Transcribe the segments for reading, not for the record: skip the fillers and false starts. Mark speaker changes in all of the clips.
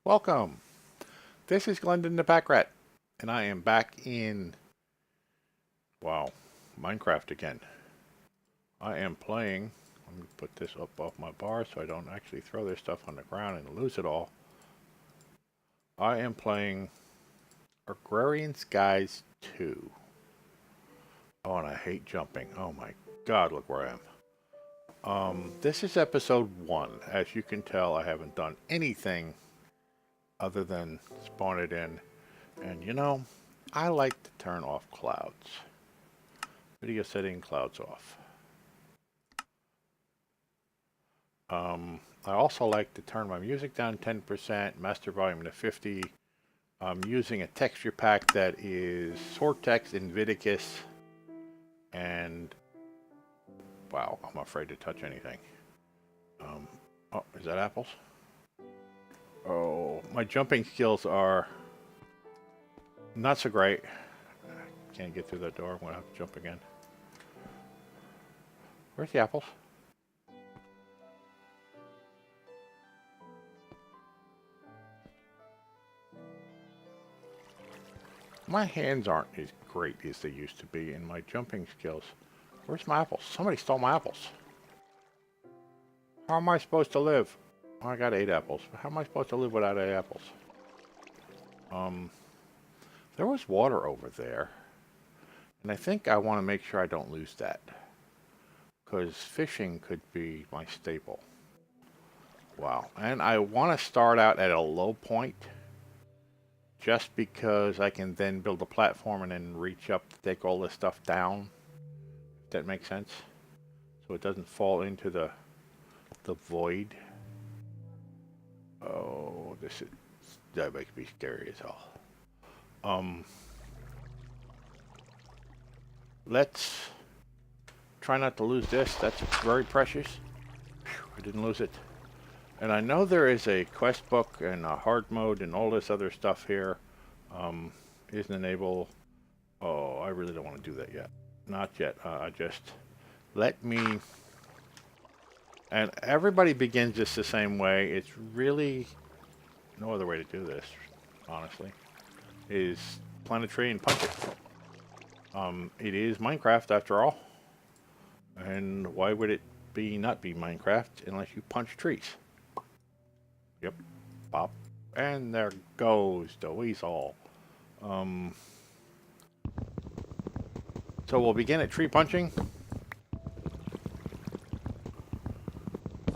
Speaker 1: Welcome. This is Glendin ThePackRat, and I am back in, wow, Minecraft again. I am playing, let me put this up off my bar so I don't actually throw this stuff on the ground and lose it all. I am playing Agrarian Skies 2. Oh, and I hate jumping. Oh my god, look where I am. This is episode 1. As you can tell, I haven't done anything other than spawn it in. And you know, I like to turn off clouds. Video setting clouds off. I also like to turn my music down 10%, master volume to 50. I'm using a texture pack that is Sortex Inviticus. And wow, I'm afraid to touch anything. Oh, is that apples? Oh, my jumping skills are not so great. Can't get through that door. I'm going to have to jump again. Where's the apples? My hands aren't as great as they used to be in my jumping skills. Where's my apples? Somebody stole my apples. How am I supposed to live? Oh, I got 8 apples. How am I supposed to live without 8 apples? There was water over there. And I think I want to make sure I don't lose that. Because fishing could be my staple. Wow. And I want to start out at a low point. Just because I can then build a platform and then reach up to take all this stuff down. If that makes sense. So it doesn't fall into the void. Oh, that makes me scary as hell. Let's try not to lose this. That's very precious. Whew, I didn't lose it. And I know there is a quest book and a hard mode and all this other stuff here. Isn't enabled. Oh, I really don't want to do that yet. Not yet. Just let me. And everybody begins this the same way. It's really no other way to do this, honestly. Is plant a tree and punch it. It is Minecraft after all. And why would it not be Minecraft unless you punch trees? Yep. Pop. And there goes the weasel. So we'll begin at tree punching.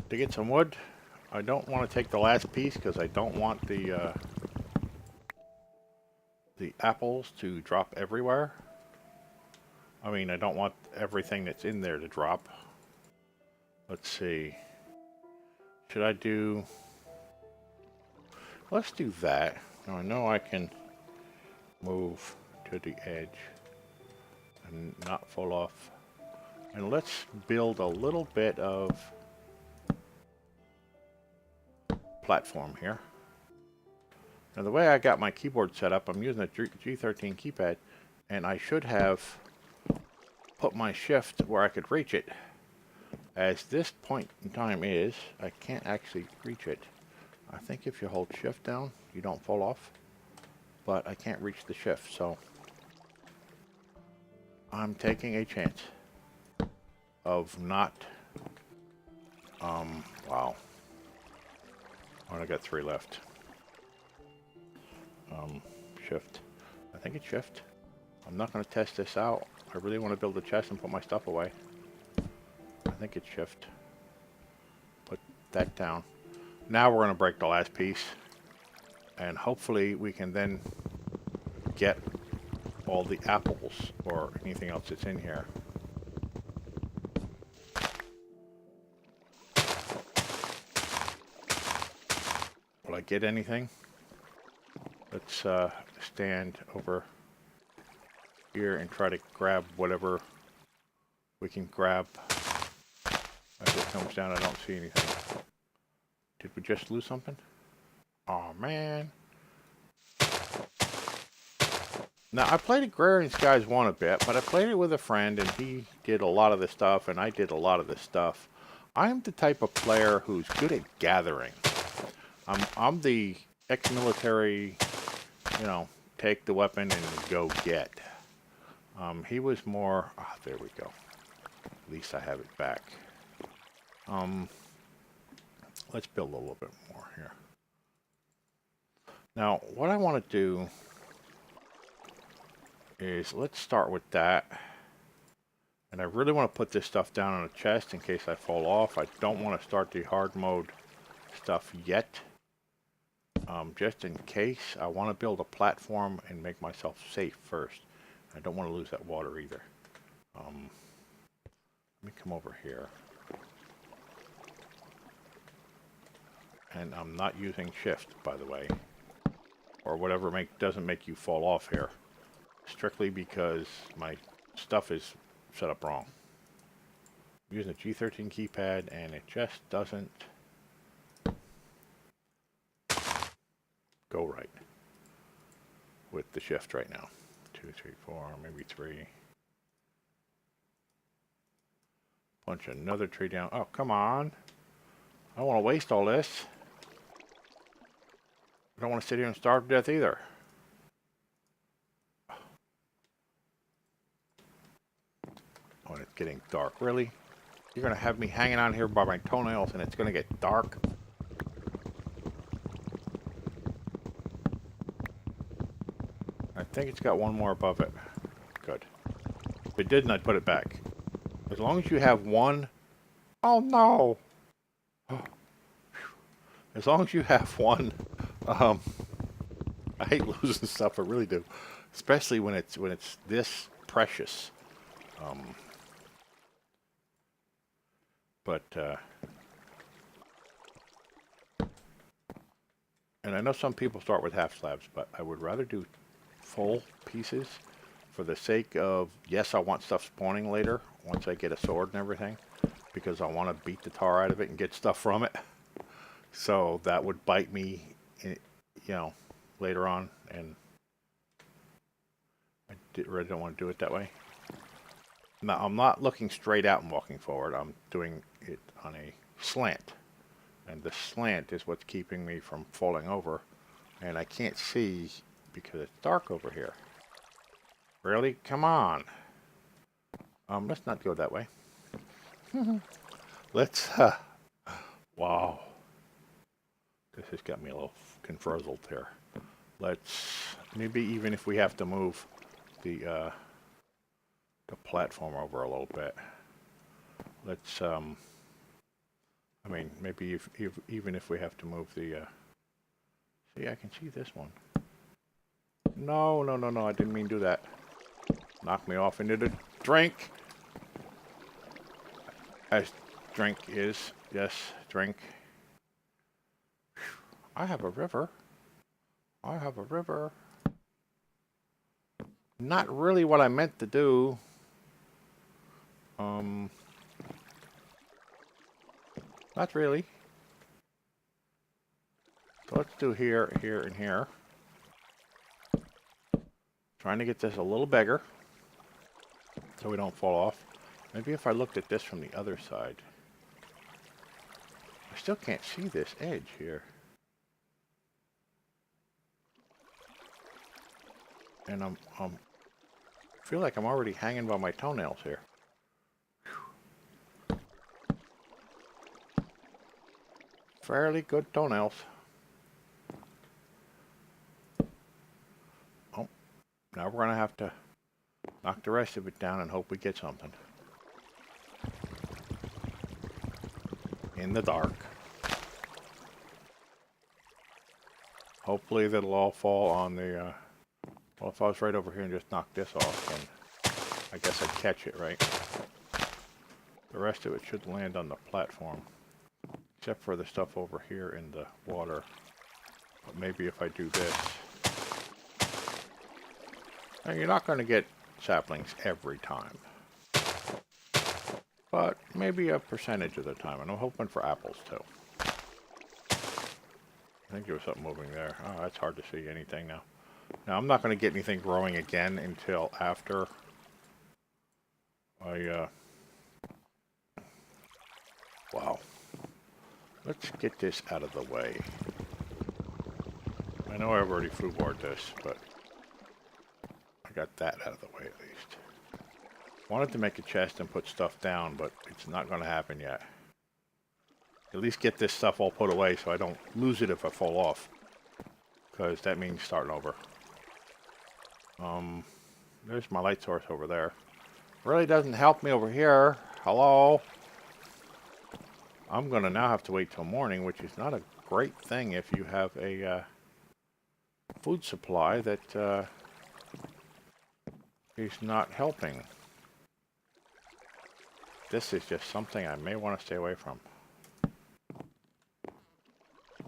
Speaker 1: To get some wood. I don't want to take the last piece because I don't want the apples to drop everywhere. I mean, I don't want everything that's in there to drop. Let's see. Should I do... Let's do that. Now I know I can move to the edge and not fall off. And let's build a little bit of platform here. Now the way I got my keyboard set up, I'm using a G13 keypad, and I should have put my shift where I could reach it. As this point in time is, I can't actually reach it. I think if you hold shift down, you don't fall off, but I can't reach the shift, so I'm taking a chance of not, wow. I only got 3 left. Shift. I think it's shift. I'm not going to test this out. I really want to build a chest and put my stuff away. I think it's shift. Put that down. Now we're going to break the last piece. And hopefully we can then get all the apples or anything else that's in here. Will I get anything? Let's stand over here and try to grab whatever we can grab. As it comes down, I don't see anything. Did we just lose something? Oh man. Now I played Agrarian Skies 1 a bit, but I played it with a friend and he did a lot of the stuff and I did a lot of the stuff. I'm the type of player who's good at gathering. I'm the ex-military, you know, take the weapon and go get. He was more, there we go. At least I have it back. Let's build a little bit more here. Now, what I want to do is, let's start with that. And I really want to put this stuff down on a chest in case I fall off. I don't want to start the hard mode stuff yet. Just in case, I want to build a platform and make myself safe first. I don't want to lose that water either. Let me come over here. And I'm not using shift, by the way. Or whatever doesn't make you fall off here. Strictly because my stuff is set up wrong. I'm using a G13 keypad and it just doesn't go right with the shift right now. 2, 3, 4, maybe 3. Punch another tree down. Oh, come on. I don't want to waste all this. I don't want to sit here and starve to death either. Oh, and it's getting dark. Really? You're going to have me hanging on here by my toenails and it's going to get dark? I think it's got one more above it. Good. If it didn't, I'd put it back. As long as you have one... Oh, no! As long as you have one... I hate losing stuff, I really do. Especially when it's this precious. And I know some people start with half slabs, but I would rather do full pieces for the sake of, yes, I want stuff spawning later once I get a sword and everything, because I want to beat the tar out of it and get stuff from it. So that would bite me, you know, later on, and I really don't want to do it that way. Now, I'm not looking straight out and walking forward. I'm doing it on a slant. And the slant is what's keeping me from falling over. And I can't see because it's dark over here. Really? Come on. Let's not go that way. Let's, wow. This has got me a little confrozzled here. Let's, maybe even if we have to move the platform over a little bit. Let's, I mean, maybe even if we have to move the, see, I can see this one. No, no, no, no, I didn't mean to do that. Knock me off into the drink. As drink is, yes, drink. I have a river. I have a river. Not really what I meant to do. Not really. So let's do here, here, and here. Trying to get this a little bigger so we don't fall off. Maybe if I looked at this from the other side. I still can't see this edge here. And I feel like I'm already hanging by my toenails here. Whew. Fairly good toenails. Oh, now we're gonna have to knock the rest of it down and hope we get something. In the dark. Hopefully that'll all fall on the, well, if I was right over here and just knock this off, then I guess I'd catch it, right? The rest of it should land on the platform. Except for the stuff over here in the water. But maybe if I do this. Now, you're not going to get saplings every time. But maybe a percentage of the time. And I'm hoping for apples too. I think there was something moving there. Oh, that's hard to see anything now. Now, I'm not going to get anything growing again until after I, wow. Let's get this out of the way. know I've already foodboard this, but I got that out of the way at least. Wanted to make a chest and put stuff down, but it's not going to happen yet. At least get this stuff all put away so I don't lose it if I fall off. Because that means starting over. There's my light source over there. Really doesn't help me over here. Hello? I'm going to now have to wait till morning, which is not a great thing if you have a food supply that is not helping. This is just something I may want to stay away from.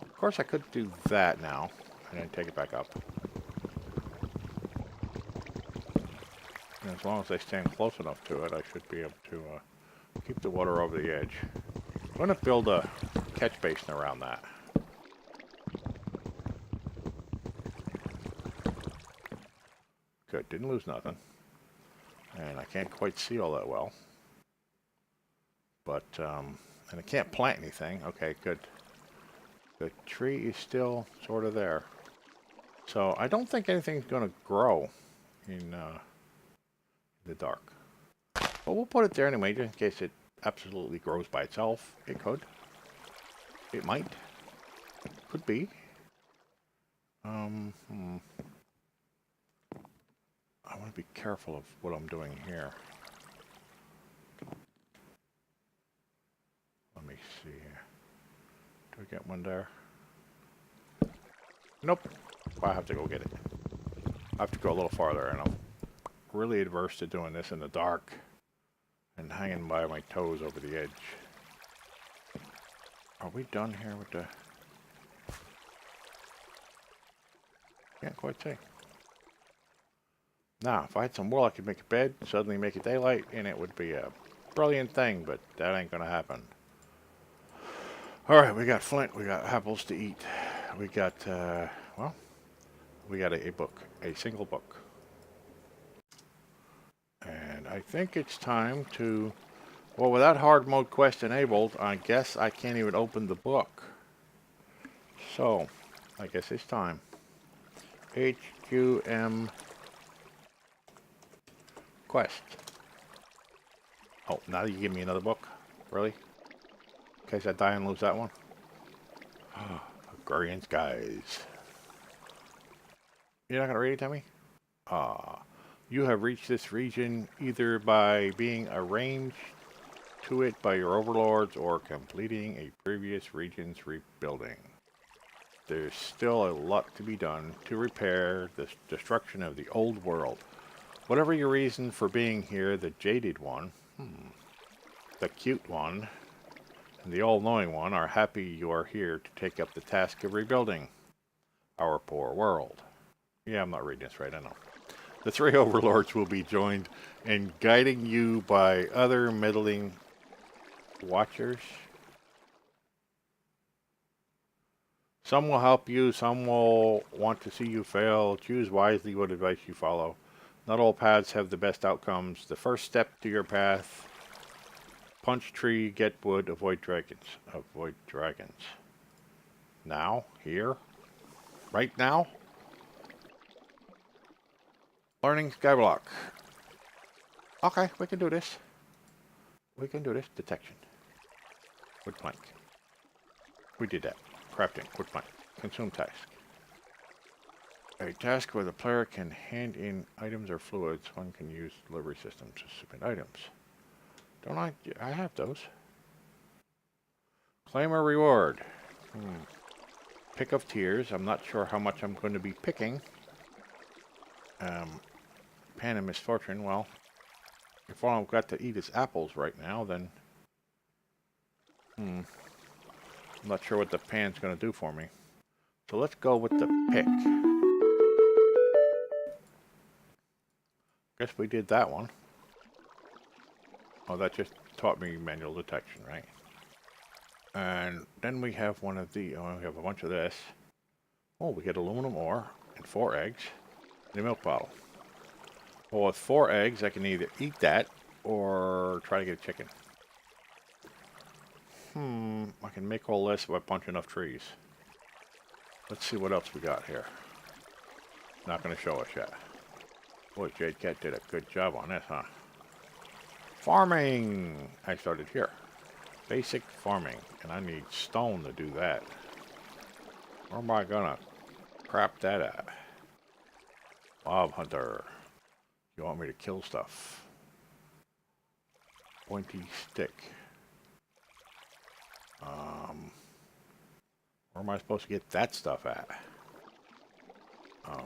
Speaker 1: Of course, I could do that now and then take it back up. And as long as I stand close enough to it, I should be able to keep the water over the edge. I'm going to build a catch basin around that. Good, didn't lose nothing. And I can't quite see all that well. But, and I can't plant anything. Okay, good. The tree is still sort of there. So I don't think anything's going to grow in the dark. But we'll put it there anyway, just in case it absolutely grows by itself. It could. It might. Could be. I want to be careful of what I'm doing here. Let me see here. Do I get one there? Nope. I have to go get it. I have to go a little farther, and I'm really adverse to doing this in the dark and hanging by my toes over the edge. Are we done here with the... Can't quite see. Now, if I had some wool, I could make a bed, suddenly make it daylight, and it would be a brilliant thing, but that ain't gonna happen. Alright, we got flint, we got apples to eat. We got, well, we got a book, a single book. And I think it's time to, well, with that hard mode quest enabled, I guess I can't even open the book. So, I guess it's time. HQM quest. Oh, now you give me another book? Really? In case I die and lose that one? Agrarian skies. You're not going to read it to me? You have reached this region either by being arranged to it by your overlords or completing a previous region's rebuilding. There's still a lot to be done to repair the destruction of the old world. Whatever your reason for being here, the jaded one, the cute one, and the all-knowing one are happy you are here to take up the task of rebuilding our poor world. Yeah, I'm not reading this right, I know. The three overlords will be joined in guiding you by other meddling watchers. Some will help you, some will want to see you fail. Choose wisely what advice you follow. Not all paths have the best outcomes. The first step to your path: punch tree, get wood, avoid dragons. Avoid dragons. Now? Here? Right now? Learning skyblock. Okay, we can do this. We can do this. Detection. Wood plank. We did that. Crafting. Wood plank. Consume task. A task where the player can hand in items or fluids. One can use delivery systems to submit items. Don't I? I have those. Claim a reward. Pick of tears. I'm not sure how much I'm going to be picking. Pan of misfortune. Well, if all I've got to eat is apples right now, then I'm not sure what the pan's going to do for me. So let's go with the pick. Guess we did that one. Oh, that just taught me manual detection, right? And then we have one of the, we have a bunch of this. Oh, we get aluminum ore and 4 eggs and a milk bottle. Well, with 4 eggs, I can either eat that or try to get a chicken. I can make all this by punching enough trees. Let's see what else we got here. Not going to show us yet. Boy, Jade Cat did a good job on this, huh? Farming! I started here. Basic farming. And I need stone to do that. Where am I going to crap that at? Mob hunter. You want me to kill stuff? Pointy stick. Where am I supposed to get that stuff at?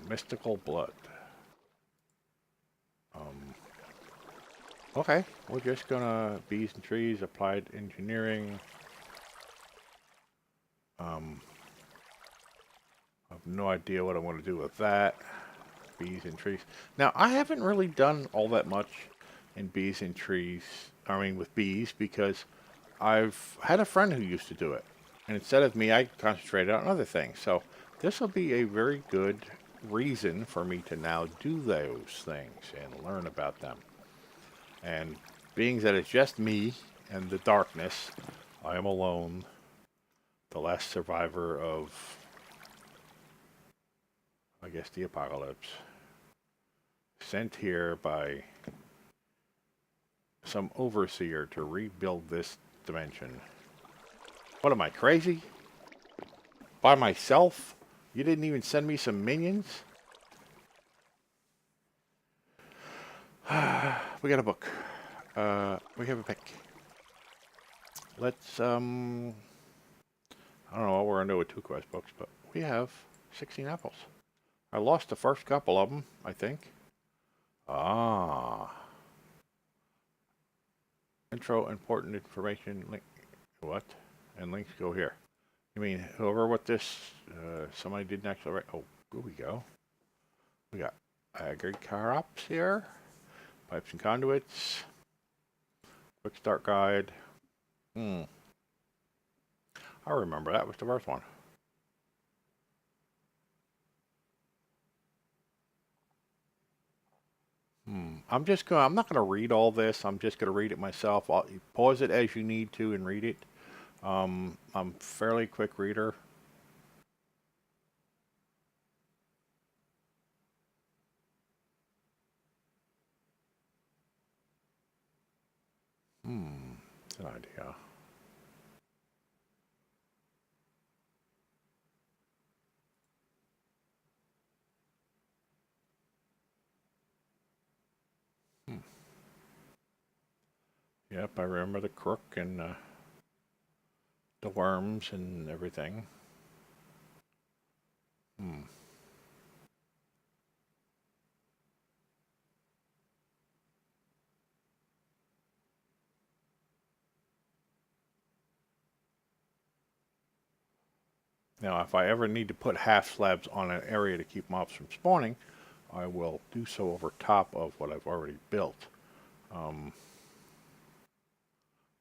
Speaker 1: Mystical blood. Okay, we're just gonna bees and trees, applied engineering. I have no idea what I want to do with that. Bees and trees. Now, I haven't really done all that much in bees and trees. I mean, with bees, because I've had a friend who used to do it. And instead of me, I concentrated on other things. So this will be a very good reason for me to now do those things and learn about them. And being that it's just me and the darkness, I am alone, the last survivor of, I guess, the apocalypse, sent here by some overseer to rebuild this dimension. What am I, crazy? By myself? You didn't even send me some minions? We got a book. We have a pick. Let's, I don't know what we're going to do with 2 quest books, but we have 16 apples. I lost the first couple of them, I think. Ah. Intro, important information, link. What? And links go here. You mean whoever what this, somebody didn't actually write. Oh, here we go. We got Agrarian here. Pipes and conduits. Quick start guide. I remember that was the first one. I'm not gonna read all this. I'm just gonna read it myself. I'll pause it as you need to and read it. I'm a fairly quick reader. It's an idea. Yep, I remember the crook and the worms and everything. Now, if I ever need to put half slabs on an area to keep mobs from spawning, I will do so over top of what I've already built.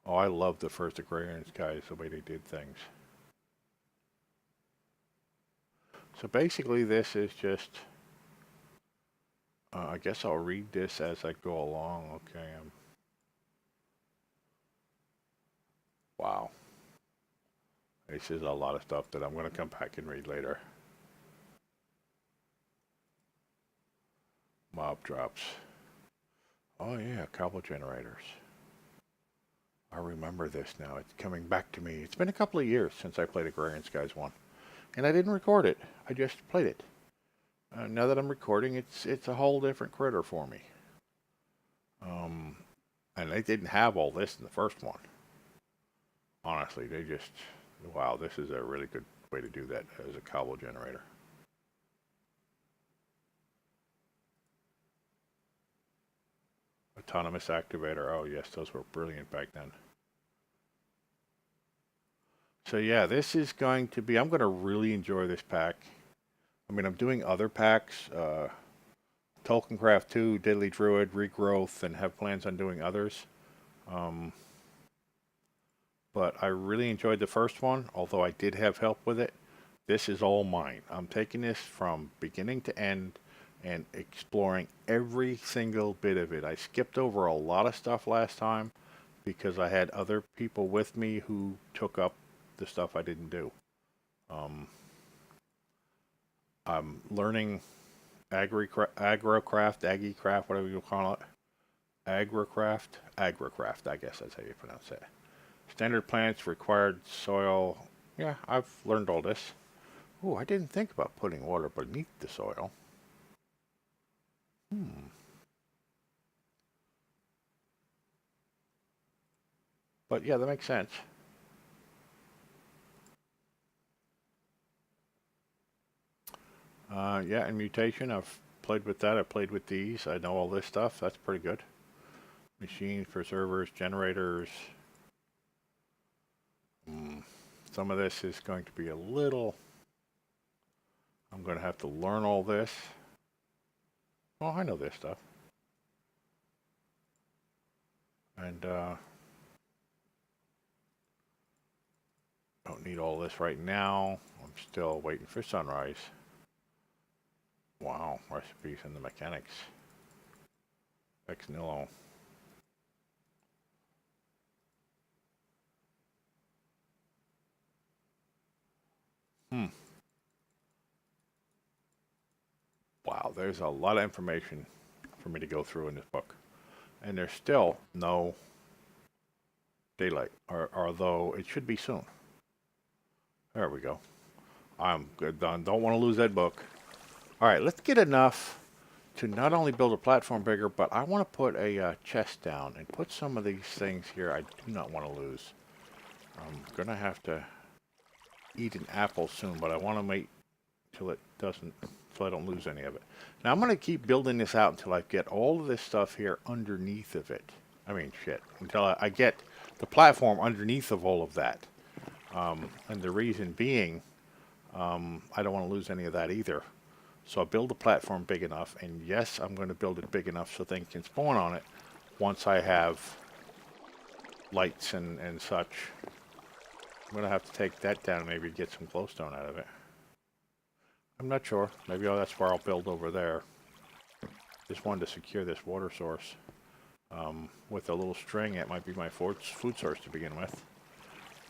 Speaker 1: Oh, I love the first Agrarian guys, the way they did things. So basically this is just, I guess I'll read this as I go along. Okay. Wow. This is a lot of stuff that I'm going to come back and read later. Mob drops. Oh yeah, cobble generators. I remember this now. It's coming back to me. It's been a couple of years since I played Agrarian Skies 1. And I didn't record it. I just played it. Now that I'm recording, it's a whole different critter for me. And they didn't have all this in the first one. Honestly, they just... Wow, this is a really good way to do that as a cobble generator. Autonomous activator. Oh yes, those were brilliant back then. So yeah, this is going to be... I'm going to really enjoy this pack. I mean, I'm doing other packs. Tolkiencraft 2, Deadly Druid, Regrowth, and have plans on doing others. But I really enjoyed the first one, although I did have help with it. This is all mine. I'm taking this from beginning to end and exploring every single bit of it. I skipped over a lot of stuff last time because I had other people with me who took up the stuff I didn't do. I'm learning agrocraft, aggie-craft, whatever you call it. Agrocraft, I guess that's how you pronounce it. Standard plants, required soil. Yeah, I've learned all this. Ooh, I didn't think about putting water beneath the soil. But yeah, that makes sense. Yeah, and mutation, I've played with that. I've played with these. I know all this stuff. That's pretty good. Machines, preservers, generators. Some of this is going to be a little... I'm going to have to learn all this. Oh, I know this stuff. And don't need all this right now. I'm still waiting for sunrise. Wow, recipes and the mechanics. Ex nihilo. Wow, there's a lot of information for me to go through in this book. And there's still no daylight, although it should be soon. There we go. I'm good done. Don't want to lose that book. All right, let's get enough to not only build a platform bigger, but I want to put a chest down and put some of these things here I do not want to lose. I'm going to have to eat an apple soon, but I want to wait till it doesn't, so I don't lose any of it. Now I'm going to keep building this out until I get all of this stuff here underneath of it. I mean, shit. Until I get the platform underneath of all of that. And the reason being, I don't want to lose any of that either. So I'll build the platform big enough, and yes, I'm going to build it big enough so things can spawn on it once I have lights and such. I'm going to have to take that down and maybe get some glowstone out of it. I'm not sure. Maybe that's where I'll build over there. Just wanted to secure this water source. With a little string, it might be my food source to begin with.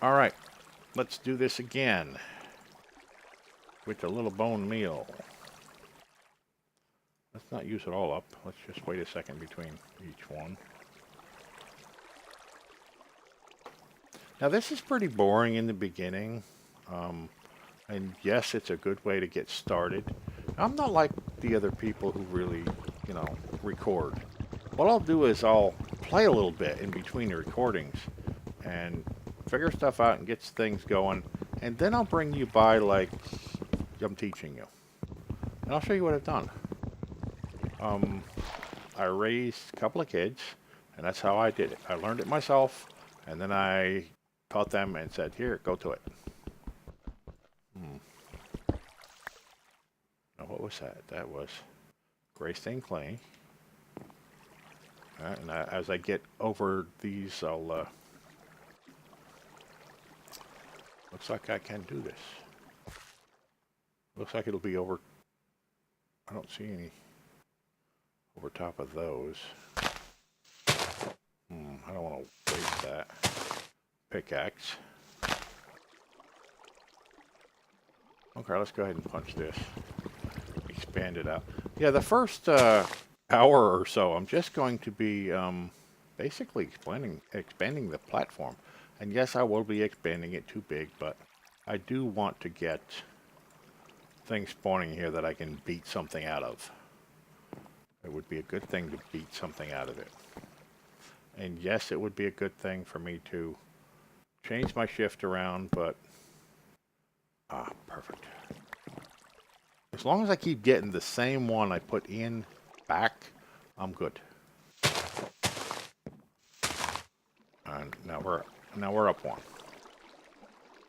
Speaker 1: Alright, let's do this again. With a little bone meal. Let's not use it all up. Let's just wait a second between each one. Now this is pretty boring in the beginning. And yes, it's a good way to get started. I'm not like the other people who really, record. What I'll do is I'll play a little bit in between the recordings and figure stuff out and get things going. And then I'll bring you by like I'm teaching you. And I'll show you what I've done. I raised a couple of kids, and that's how I did it. I learned it myself, and then I taught them and said, here, go to it. Now, what was that? That was gray stained clay. And as I get over these, I'll... looks like I can do this. Looks like it'll be over... I don't see any over top of those. I don't want to waste that. Pickaxe. Okay, let's go ahead and punch this. Expand it out. Yeah, the first hour or so, I'm just going to be basically expanding the platform. And yes, I will be expanding it too big, but I do want to get things spawning here that I can beat something out of. It would be a good thing to beat something out of it. And yes, it would be a good thing for me to change my shift around, but... perfect. As long as I keep getting the same one I put in back, I'm good. And now we're up one.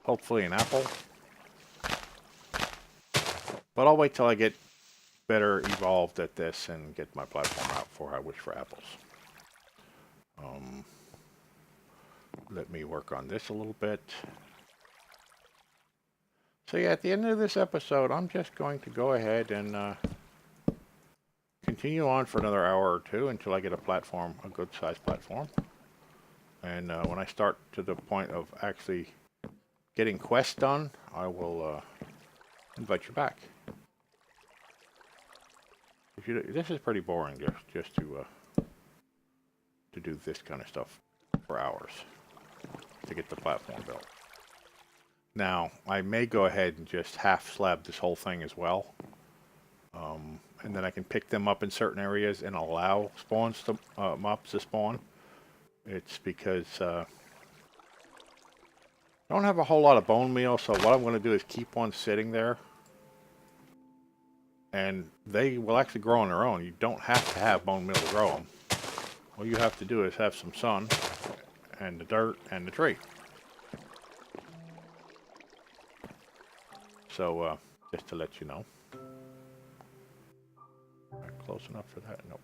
Speaker 1: Hopefully an apple. But I'll wait till I get better evolved at this and get my platform out before I wish for apples. Let me work on this a little bit. So yeah, at the end of this episode, I'm just going to go ahead and continue on for another hour or two until I get a platform, a good sized platform. And when I start to the point of actually getting quests done, I will invite you back. This is pretty boring just to do this kind of stuff for hours to get the platform built. Now, I may go ahead and just half slab this whole thing as well. And then I can pick them up in certain areas and allow mobs to spawn. It's because I don't have a whole lot of bone meal, so what I'm going to do is keep one sitting there. And they will actually grow on their own. You don't have to have bone meal to grow them. All you have to do is have some sun and the dirt and the tree. So, just to let you know. Close enough for that? Nope.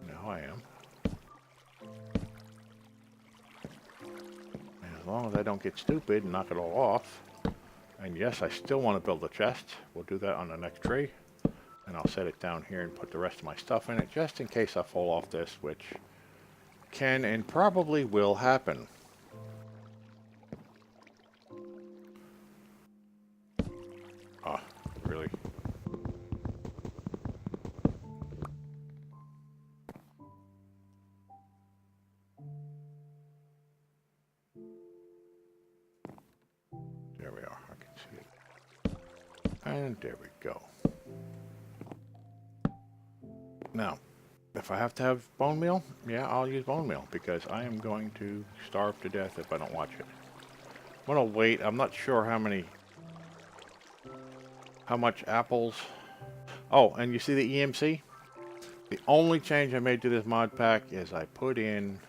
Speaker 1: Now I am. And as long as I don't get stupid and knock it all off. And yes, I still want to build a chest. We'll do that on the next tree. And I'll set it down here and put the rest of my stuff in it, just in case I fall off this, which can and probably will happen. Ah, really? There we are. I can see it. And there we go. Now, if I have to have bone meal, yeah, I'll use bone meal because I am going to starve to death if I don't watch it. I'm going to wait. I'm not sure how much apples. Oh, and you see the EMC? The only change I made to this mod pack is I put in,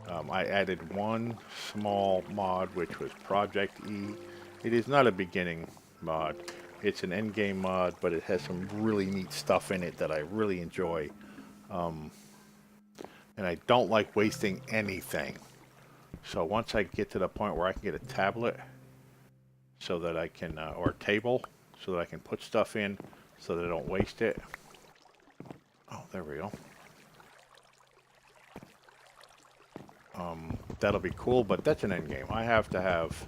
Speaker 1: I added one small mod, which was Project E. It is not a beginning mod. It's an end game mod, but it has some really neat stuff in it that I really enjoy. And I don't like wasting anything. So once I get to the point where I can get a tablet so that I can, or a table, so that I can put stuff in so that I don't waste it. Oh, there we go. That'll be cool, but that's an end game. I have to have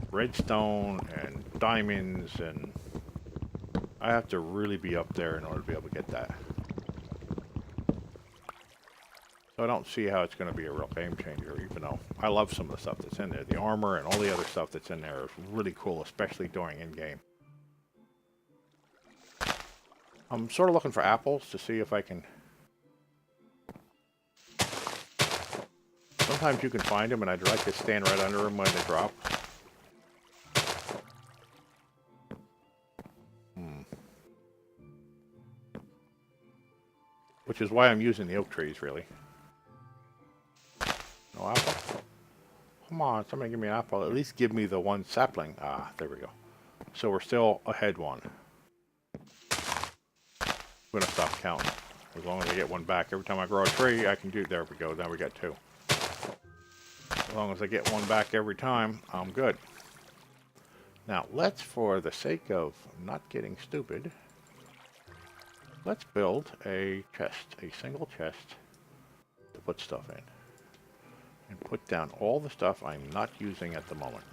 Speaker 1: redstone and diamonds, and I have to really be up there in order to be able to get that. So I don't see how it's going to be a real game changer, even though I love some of the stuff that's in there. The armor and all the other stuff that's in there is really cool, especially during in-game. I'm sort of looking for apples to see if I can... Sometimes you can find them, and I'd like to stand right under them when they drop. Which is why I'm using the oak trees, really. No apple? Come on, somebody give me an apple. At least give me the one sapling. Ah, there we go. So we're still ahead one. I'm going to stop counting. As long as I get one back. Every time I grow a tree, I can do... There we go. Now we got two. As long as I get one back every time, I'm good. Now, let's, for the sake of not getting stupid, let's build a chest. A single chest to put stuff in. And put down all the stuff I'm not using at the moment.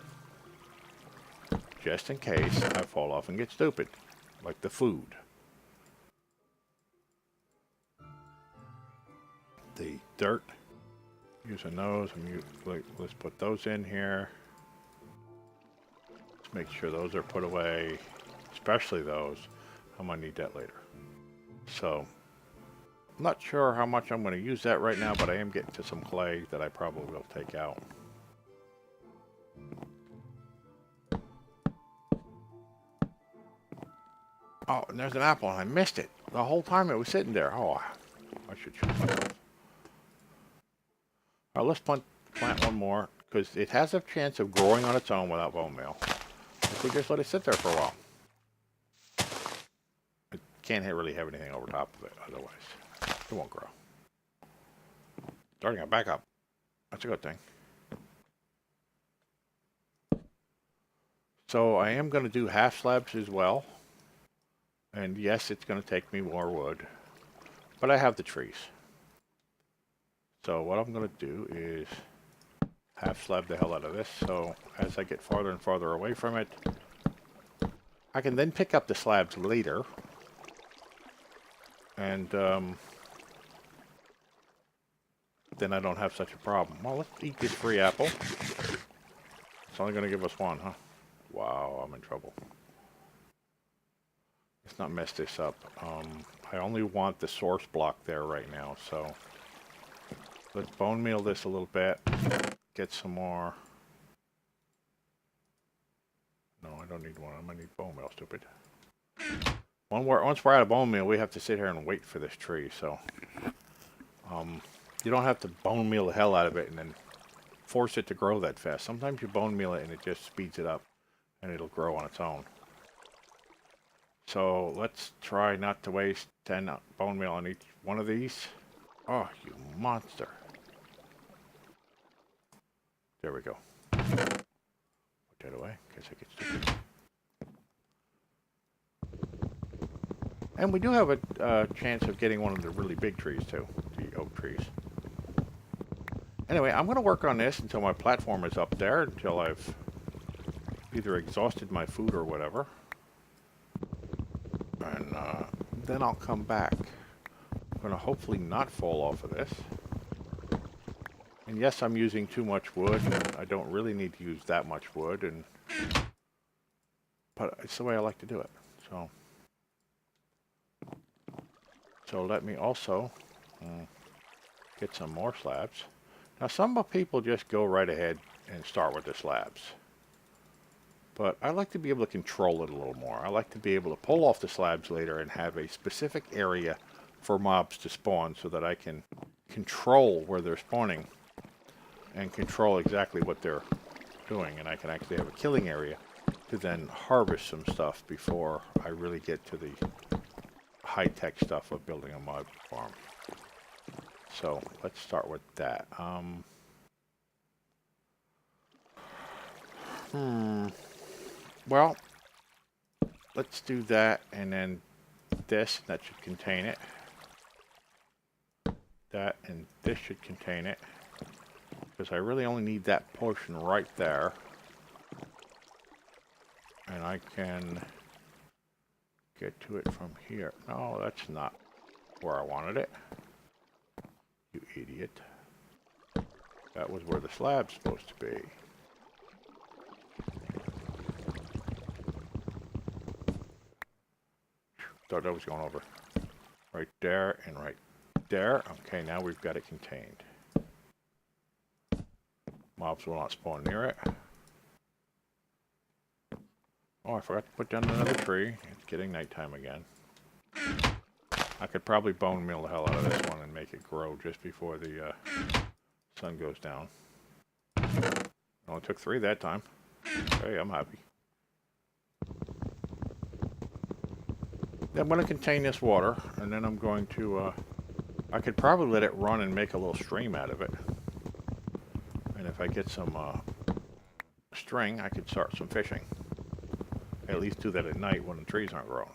Speaker 1: Just in case I fall off and get stupid. Like the food. The dirt. Using those. Let's put those in here. Let's make sure those are put away. Especially those. I'm going to need that later. So, I'm not sure how much I'm going to use that right now, but I am getting to some clay that I probably will take out. Oh, and there's an apple, and I missed it. The whole time it was sitting there. Oh, I should choose that. All right, let's plant one more, because it has a chance of growing on its own without bone meal. If we just let it sit there for a while. It can't really have anything over top of it, otherwise it won't grow. Starting a backup. That's a good thing. So I am going to do half slabs as well. And yes, it's going to take me more wood. But I have the trees. So what I'm going to do is half slab the hell out of this, so as I get farther and farther away from it, I can then pick up the slabs later, and then I don't have such a problem. Well, let's eat this free apple. It's only going to give us one, huh? Wow, I'm in trouble. Let's not mess this up. I only want the source block there right now, so let's bone meal this a little bit. Get some more. No, I don't need one. I'm going to need bone meal, stupid. Once we're out of bone meal, we have to sit here and wait for this tree, so you don't have to bone meal the hell out of it and then force it to grow that fast. Sometimes you bone meal it and it just speeds it up and it'll grow on its own. So let's try not to waste 10 bone meal on each one of these. Oh, you monster. There we go. Put that away, in case I get stupid. And we do have a chance of getting one of the really big trees too, the oak trees. Anyway, I'm going to work on this until my platform is up there, until I've either exhausted my food or whatever. And then I'll come back. I'm going to hopefully not fall off of this. And yes, I'm using too much wood, and I don't really need to use that much wood, but it's the way I like to do it. So let me also get some more slabs. Now, some people just go right ahead and start with the slabs. But I like to be able to control it a little more. I like to be able to pull off the slabs later and have a specific area for mobs to spawn so that I can control where they're spawning and control exactly what they're doing. And I can actually have a killing area to then harvest some stuff before I really get to the high-tech stuff of building a mob farm. So let's start with that. Well, let's do that, and then this, that should contain it. That and this should contain it, because I really only need that portion right there. And I can get to it from here. No, that's not where I wanted it. You idiot. That was where the slab's supposed to be. Thought that was going over. Right there and right there. Okay, now we've got it contained. Mobs will not spawn near it. Oh, I forgot to put down another tree. It's getting nighttime again. I could probably bone meal the hell out of this one and make it grow just before the sun goes down. It only took 3 that time. Hey, I'm happy. I'm going to contain this water, and then I'm going to, I could probably let it run and make a little stream out of it. And if I get some string, I could start some fishing. At least do that at night when the trees aren't growing.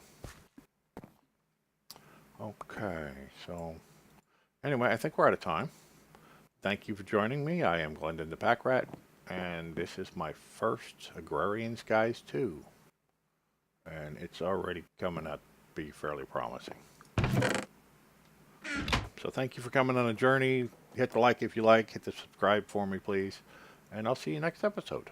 Speaker 1: Okay, so anyway, I think we're out of time. Thank you for joining me. I am Glendin ThePackRat, and this is my first Agrarian Skies 2. And it's already coming out to be fairly promising. So thank you for coming on a journey. Hit the like if you like. Hit the subscribe for me, please. And I'll see you next episode.